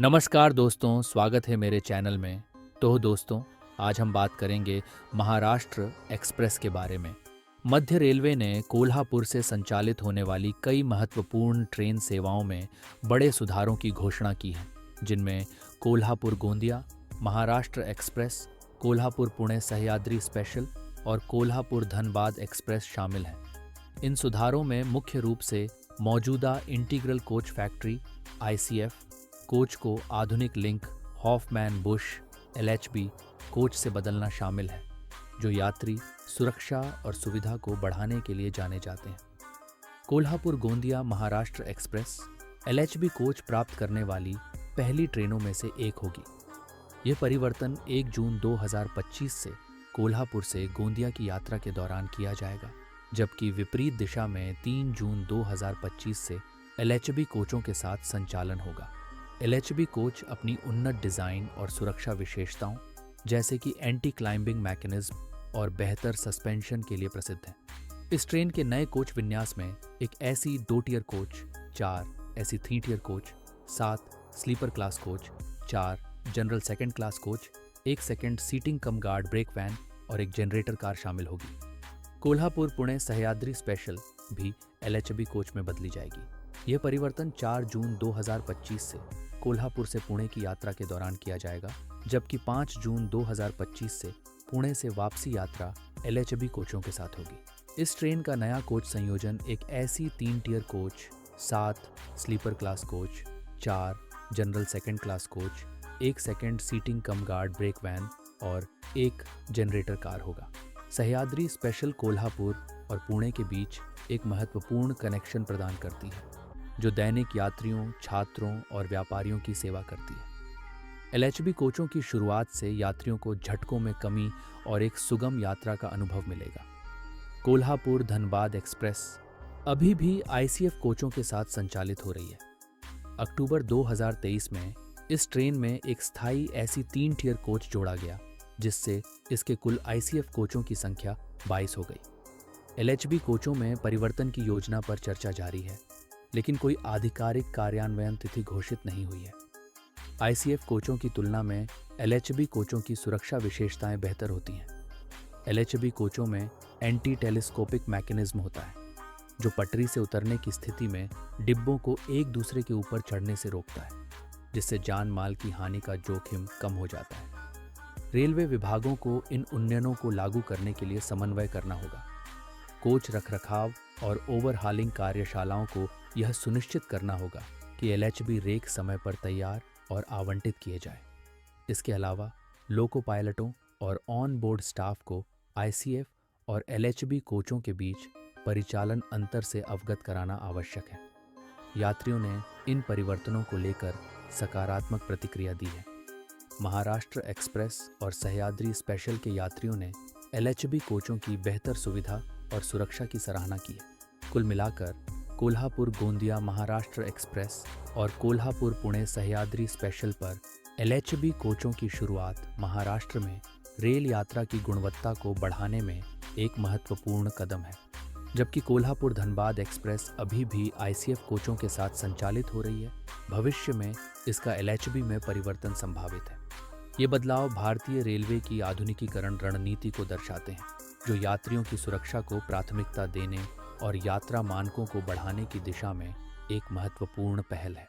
नमस्कार दोस्तों, स्वागत है मेरे चैनल में। तो दोस्तों, आज हम बात करेंगे महाराष्ट्र एक्सप्रेस के बारे में। मध्य रेलवे ने कोल्हापुर से संचालित होने वाली कई महत्वपूर्ण ट्रेन सेवाओं में बड़े सुधारों की घोषणा की है, जिनमें कोल्हापुर गोंदिया, महाराष्ट्र एक्सप्रेस, कोल्हापुर पुणे सह्याद्री स्पेशल और कोल्हापुर धनबाद एक्सप्रेस शामिल हैं। इन सुधारों में मुख्य रूप से मौजूदा integral coach factory (ICF) coach को आधुनिक Linke Hofmann Busch LHB coach से बदलना शामिल है, जो यात्री सुरक्षा और सुविधा को बढ़ाने के लिए जाने जाते हैं। Kolhapur Gondia Maharashtra express LHB coach प्राप्त करने वाली पहली ट्रेनों में से एक होगी। यह परिवर्तन 1 जून 2025 से कोल्हापुर से गोंदिया की यात्रा के दौरान किया जाएगा, जबकि विपरीत दिशा में 3 जून 2025 से LHB कोचों के साथ संचालन होगा। LHB कोच अपनी उन्नत डिज़ाइन और सुरक्षा विशेषताओं, जैसे कि एंटी क्लाइंबिंग मैकेनिज्म और बेहतर सस्पेंशन के लिए प्रसिद्ध है। इस ट्रेन के नए कोच विन्यास में एक AC 2 tier coach, 4 AC 3 tier coach, 7 sleeper class coach, 4 general second class coach, 1 second seating cum guard brake van और एक जनरेटर कार शामिल होगी। कोल्हापुर पुणे सह्याद्री स्पेशल भी LHB कोच में बदली जाएगी। यह परिवर्तन 4 जून 2025 से कोल्हापुर से पुणे की यात्रा के दौरान किया जाएगा, जबकि 5 जून 2025 से पुणे से वापसी यात्रा LHB कोचों के साथ होगी। इस ट्रेन का नया कोच संयोजन एक AC 3 tier coach, 7 sleeper class coach, 4 general second class coach, 1 second seating cum guard brake van और 1 जनरेटर कार होगा। सह्याद्री स्पेशल कोल्हापुर और पुणे के बीच एक महत्वपूर्ण कनेक्शन प्रदान करती है, जो दैनिक यात्रियों, छात्रों और व्यापारियों की सेवा करती है। LHB कोचों की शुरुआत से यात्रियों को झटकों में कमी और एक सुगम यात्रा का अनुभव मिलेगा। कोल्हापुर धनबाद एक्सप्रेस अभी भी ICF कोचों के साथ संचालित हो रही है। अक्टूबर 2023 में इस ट्रेन में एक स्थायी AC 3 टियर कोच जोड़ा गया, जिससे इसके कुल ICF कोचों की संख्या 22 हो गई। LHB कोचों में परिवर्तन की योजना पर चर्चा जारी है, लेकिन कोई आधिकारिक कार्यान्वयन तिथि घोषित नहीं हुई है। ICF कोचों की तुलना में LHB कोचों की सुरक्षा विशेषताएं बेहतर होती हैं। LHB कोचों में एंटी टेलीस्कोपिक मैकेनिज्म होता है, जो पटरी से उतरने की स्थिति में डिब्बों को एक दूसरे के ऊपर चढ़ने से रोकता है, जिससे जान माल की हानि का जोखिम कम हो जाता है। रेलवे विभागों को इन उन्नयनों को लागू करने के लिए समन्वय करना होगा। कोच रखरखाव और ओवरहालिंग कार्यशालाओं को यह सुनिश्चित करना होगा कि LHB रेक समय पर तैयार और आवंटित किए जाए। इसके अलावा लोको पायलटों और ऑन बोर्ड स्टाफ को ICF और LHB कोचों के बीच परिचालन अंतर से अवगत कराना आवश्यक है। यात्रियों ने इन परिवर्तनों को लेकर सकारात्मक प्रतिक्रिया दी है। महाराष्ट्र एक्सप्रेस और सह्याद्री स्पेशल के यात्रियों ने LHB कोचों की बेहतर सुविधा और सुरक्षा की सराहना की है। कुल मिलाकर कोल्हापुर गोंदिया महाराष्ट्र एक्सप्रेस और कोल्हापुर पुणे सह्याद्री स्पेशल पर LHB कोचों की शुरुआत महाराष्ट्र में रेल यात्रा की गुणवत्ता को बढ़ाने में एक महत्वपूर्ण कदम है, जबकि कोल्हापुर धनबाद एक्सप्रेस अभी भी ICF कोचों के साथ संचालित हो रही है। भविष्य में इसका LHB में परिवर्तन संभावित है। ये बदलाव भारतीय रेलवे की आधुनिकीकरण रणनीति को दर्शाते हैं, जो यात्रियों की सुरक्षा को प्राथमिकता देने और यात्रा मानकों को बढ़ाने की दिशा में एक महत्वपूर्ण पहल है।